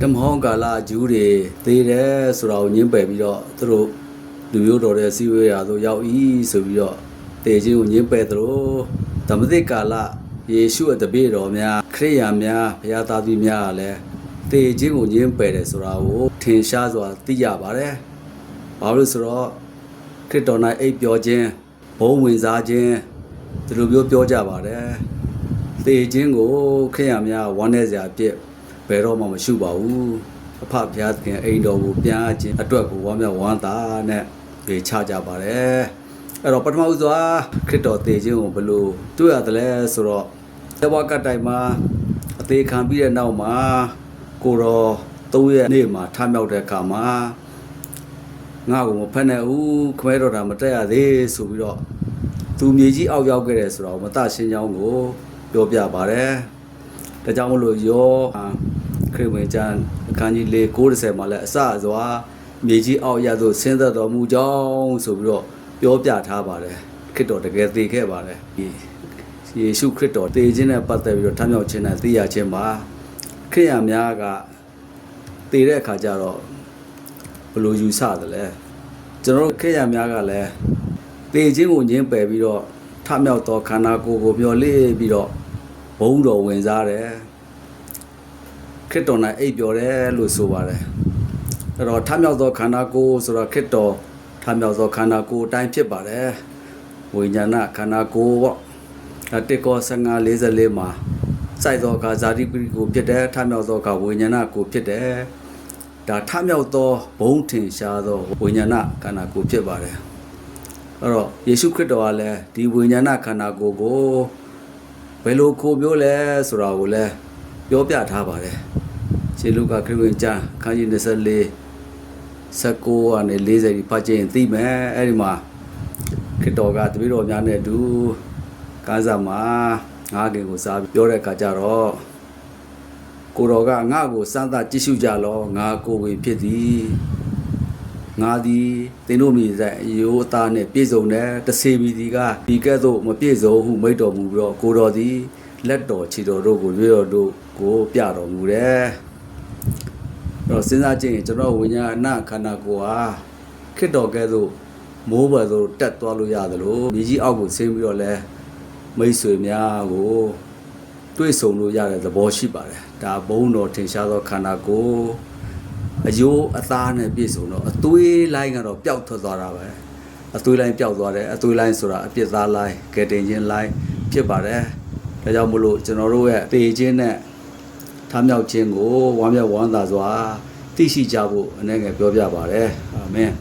တမဟောင်းကာလအကျူးတွေသေးတယ်ဆိုတာကိုညင်းပယ်ပြီးတော့သူတို့လူမျိုးတော်တဲ့စီဝေးရာသို့ရောက်ဤဆိုပြီးတော့တေခြင်းကိုညင်းပယ်သလိုဓမ္မသစ်ကာလယေရှုရဲ့တပည့်တော်များခရိယာများဘုရားသားသမီးများကလည်းတေခြင်းကိုညင်းပယ်တယ်ဆိုတာကိုထင်ရှားစွာသိရပါတယ်။ဘာလို့ဆိုတော့ခရစ်တော်၌အိပ်ပျော်ခြင်းဘုံဝင်စားခြင်းဒီလိုမျိုးပြောကြပါတယ်။တေခြင်းကိုခရိယာများဝမ်းနည်းစရာအဖြစ်ဘယ်တော့မှမရှိပါဘူးအဖဘုရားသခင်အိမ်တော်ကိုပြန်အခြင်းအတွက်ကိုဝမ်းမြောက်ဝမ်းသာနဲ့ပြေချကြပါတယ်အဲ့တော့ပထမဦးစွာခရစ်တော်သေခြင်းကိုဘယ်လိုတွေ့ရတယ်လဲဆိုတော့တဝါကတိုင်မှာအသေးခံပြီးတဲ့နောက်မှာကိုတော်3ရက်နေ့မှာထမြောက်တဲ့အခါမှာငါ့ကိုမဖက်နဲ့ဦးခမဲတော်တာမတက်ရသေးဆိုပြီးတော့သူမြေကြီးအောက်ရောက်ခဲ့တယ်ဆိုတော့မတရှင်းချောင်းကိုပြောပြပါတယ်ဒါကြောင့်မလို့ယောခရစ်ဝင်ကျမ်းအခန်းကြီး4:90မှာလည်းအစအစွာမြေကြီးအောက်ရသို့ဆင်းသက်တော်မူကြောင်းဆိုပြီးတော့ပြောပြထားပါတယ်ခရစ်တော်တကယ်သေခဲ့ပါတယ်ယေရှုခရစ်တော်သေခြင်းနဲ့ပတ်သက်ပြီးတော့ထမြောက်ခြင်းနဲ့သိရခြင်းမှာခရိယာများကသေတဲ့အခါကျတော့ဘယ်လိုယူဆသလဲကျွန်တော်တို့ခရိယာများကလည်းသေခြင်းကိုညှင်းပယ်ပြီးတော့ထမြောက်သောခန္ဓာကိုယ်ကိုမျှော်လင့်ပြီးတော့ဘုံတော်ဝင်စားတယ်ခရစ်တော်၌အိပ်ပျော်တယ်လို့ဆိုပါတယ်အဲ့တော့ထမြောက်သောခန္ဓာကိုယ်ဆိုတော့ခရစ်တော်ထမြောက်သောခန္ဓာကိုယ်အတိုင်းဖြစ်ပါတယ်ဝိညာဏခန္ဓာကိုယ်ပေါ့တက်ကော15:44မှာစိုက်သောအခါဇာတိပရိကိုဖြစ်တယ်ထမြောက်သောအခါဝိညာဏကိုဖြစ်တယ်ဒါထမြောက်သောဘုံထင်ရှားသောဝိညာဏခန္ဓာကိုယ်ဖြစ်ပါတယ်အဲ့တော့ယေရှုခရစ်တော်ကလည်းဒီဝိညာဏခန္ဓာကိုယ်ကိုဘယ်လိုကိုပြောလဲဆိုတာကိုလည်းပြောပြထားပါတယ်ရှေးလုကာခရစ်ဝင်ကျမ်းခန်းကြီး24 19ကနေ40ဒီဖတ်ကြည့်ရင်သိမယ်အဲ့ဒီမှာခရစ်တော်ကတပည့်တော်များနဲ့အတူကားစားမှာငါးကင်ကိုစားပြောတဲ့အခါကျတော့ကိုတော်ကငါ့ကိုစမ်းသပ်ကြည့်ရှုကြလောငါကိုယ်ဝင်ဖြစ်သည်ငါသည်သင်တို့မိဆိုင်ရိုးအသားနဲ့ပြည့်စုံတယ်တဆေမီဒီကဒီကဲ့သို့မပြည့်စုံဟုမိတ်တော်မူပြီးတော့ကိုတော်သည်လက်တော်ခြေတော်တို့ကိုရွေးတော်တို့ကိုပြတော်မူတယ်တော့စဉ်းစားကြည့်ရင်ကျွန်တော်ဝိညာဏခန္ဓာကိုယ်ဟာခရစ်တော်ကဲ့သို့မိုးဘယ်သို့တက်သွားလို့ရတယ်လို့မြေကြီးအောက်ကိုဆင်းပြီးတော့လဲမိတ်ဆွေများကိုတွေ့ဆုံလို့ရတဲ့သဘောရှိပါတယ်ဒါဘုံတော်ထင်ရှားသောခန္ဓာကိုယ်အယိုးအသားနဲ့ပြည့်စုံတော့အသွေးလိုင်းကတော့ပျောက်ထွက်သွားတာပဲအသွေးလိုင်းပျောက်သွားတယ်အသွေးလိုင်းဆိုတာအပြစ်သားလိုင်းကယ်တင်ခြင်းလိုင်းဖြစ်ပါတယ်ဒါကြောင့်မလို့ကျွန်တော်တို့ရဲ့သေခြင်းနဲ့ထမြောက်ခြင်းကိုဝမ်းမြောက်ဝမ်းသာစွာသိရှိကြဖို့အနေငယ်ပြောပြပါတယ်အာမင်